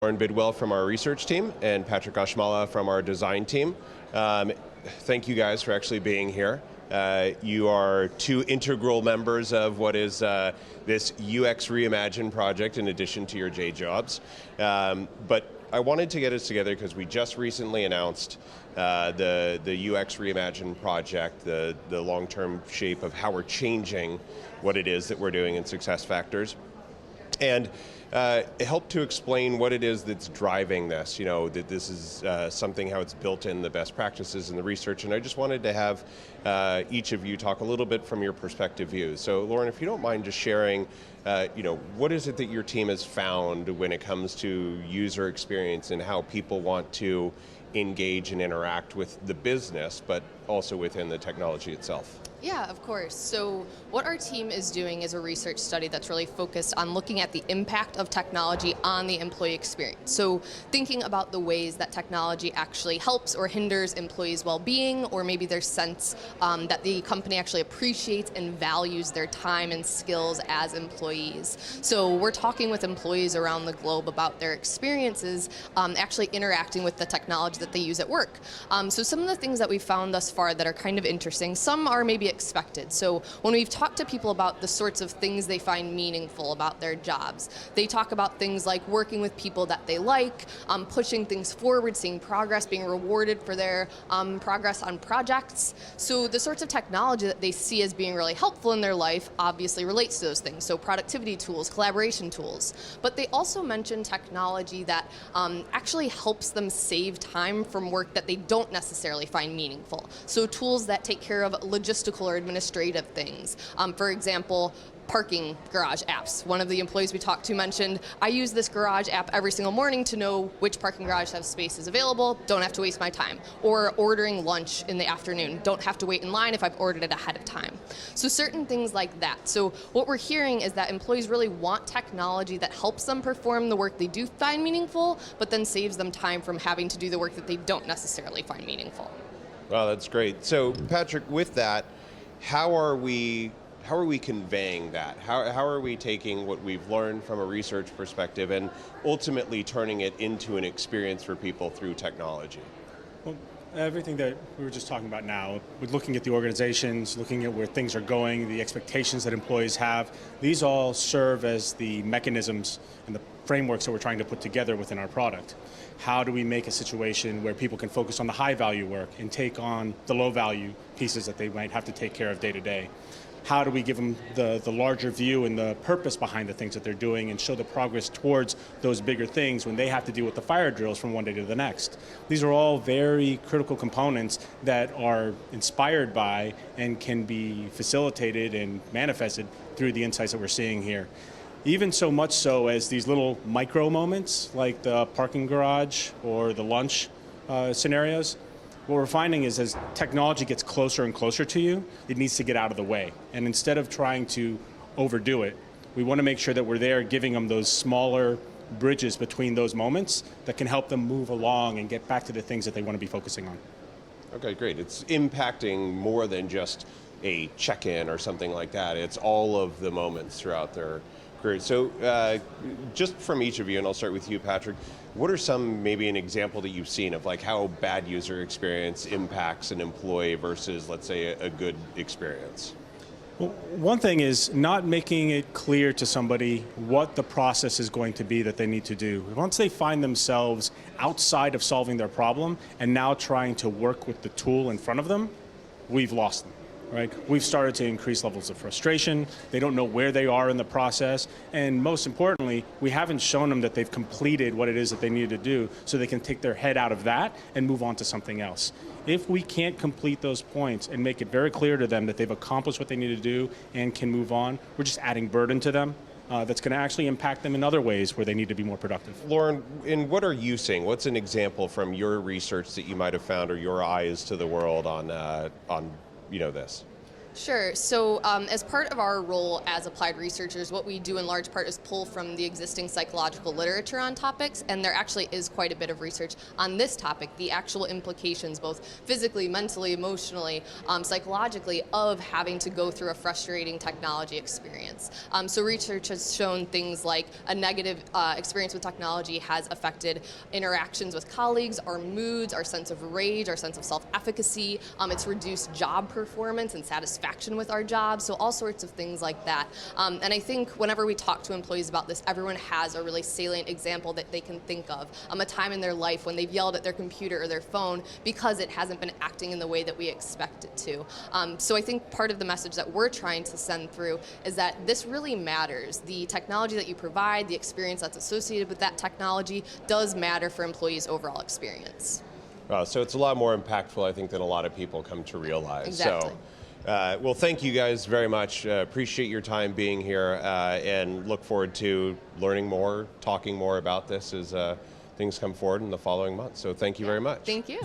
Lauren Bidwell from our research team and Patrick Ashmala from our design team. Thank you guys for actually being here. You are two integral members of what is this UX Reimagine project in addition to your day jobs. But I wanted to get us together because we just recently announced the UX Reimagine project, the long-term shape of how we're changing what it is that we're doing in SuccessFactors. And it helped to explain what it is that's driving this, that this is something, how it's built in the best practices and the research, and I just wanted to have each of you talk a little bit from your perspective views. So Lauren, if you don't mind just sharing, what is it that your team has found when it comes to user experience and how people want to engage and interact with the business, but also within the technology itself? Yeah, of course. So what our team is doing is a research study that's really focused on looking at the impact of technology on the employee experience. So thinking about the ways that technology actually helps or hinders employees' well-being, or maybe their sense that the company actually appreciates and values their time and skills as employees. So we're talking with employees around the globe about their experiences actually interacting with the technology that they use at work. So some of the things that we've found thus far that are kind of interesting, some are maybe expected. So when we've talked to people about the sorts of things they find meaningful about their jobs, they talk about things like working with people that they like, pushing things forward, seeing progress, being rewarded for their progress on projects. So the sorts of technology that they see as being really helpful in their life obviously relates to those things. So productivity tools, collaboration tools. But they also mention technology that actually helps them save time from work that they don't necessarily find meaningful. So tools that take care of logistical or administrative things. For example, parking garage apps. One of the employees we talked to mentioned, I use this garage app every single morning to know which parking garage has spaces available, don't have to waste my time. Or ordering lunch in the afternoon, don't have to wait in line if I've ordered it ahead of time. So certain things like that. So what we're hearing is that employees really want technology that helps them perform the work they do find meaningful, but then saves them time from having to do the work that they don't necessarily find meaningful. Wow, that's great. So Patrick, with that, how are we conveying that? How are we taking what we've learned from a research perspective and ultimately turning it into an experience for people through technology? Well, everything that we were just talking about now, with looking at the organizations, looking at where things are going, the expectations that employees have, these all serve as the mechanisms and the frameworks that we're trying to put together within our product. How do we make a situation where people can focus on the high value work and take on the low value pieces that they might have to take care of day to day? How do we give them the larger view and the purpose behind the things that they're doing and show the progress towards those bigger things when they have to deal with the fire drills from one day to the next? These are all very critical components that are inspired by and can be facilitated and manifested through the insights that we're seeing here. Even so much so as these little micro moments like the parking garage or the lunch scenarios. What we're finding is as technology gets closer and closer to you, it needs to get out of the way. And instead of trying to overdo it, we want to make sure that we're there giving them those smaller bridges between those moments that can help them move along and get back to the things that they want to be focusing on. Okay, great. It's impacting more than just a check-in or something like that. It's all of the moments throughout their career. So just from each of you, and I'll start with you, Patrick, what are maybe an example that you've seen of like how bad user experience impacts an employee versus, let's say, a good experience? Well, one thing is not making it clear to somebody what the process is going to be that they need to do. Once they find themselves outside of solving their problem and now trying to work with the tool in front of them, we've lost them. Right? We've started to increase levels of frustration. They don't know where they are in the process. And most importantly, we haven't shown them that they've completed what it is that they need to do so they can take their head out of that and move on to something else. If we can't complete those points and make it very clear to them that they've accomplished what they need to do and can move on, we're just adding burden to them. That's going to actually impact them in other ways where they need to be more productive. Lauren, and what are you seeing? What's an example from your research that you might have found or your eyes to the world on this? Sure. So as part of our role as applied researchers, what we do in large part is pull from the existing psychological literature on topics, and there actually is quite a bit of research on this topic, the actual implications, both physically, mentally, emotionally, psychologically, of having to go through a frustrating technology experience. So research has shown things like a negative experience with technology has affected interactions with colleagues, our moods, our sense of rage, our sense of self-efficacy. It's reduced job performance and satisfaction with our jobs, so all sorts of things like that. And I think whenever we talk to employees about this, everyone has a really salient example that they can think of, a time in their life when they've yelled at their computer or their phone because it hasn't been acting in the way that we expect it to. So I think part of the message that we're trying to send through is that this really matters. The technology that you provide, the experience that's associated with that technology does matter for employees' overall experience. So it's a lot more impactful, I think, than a lot of people come to realize. Exactly. So, well, thank you guys very much. Appreciate your time being here, and look forward to learning more, talking more about this as things come forward in the following months. So thank you very much. Thank you.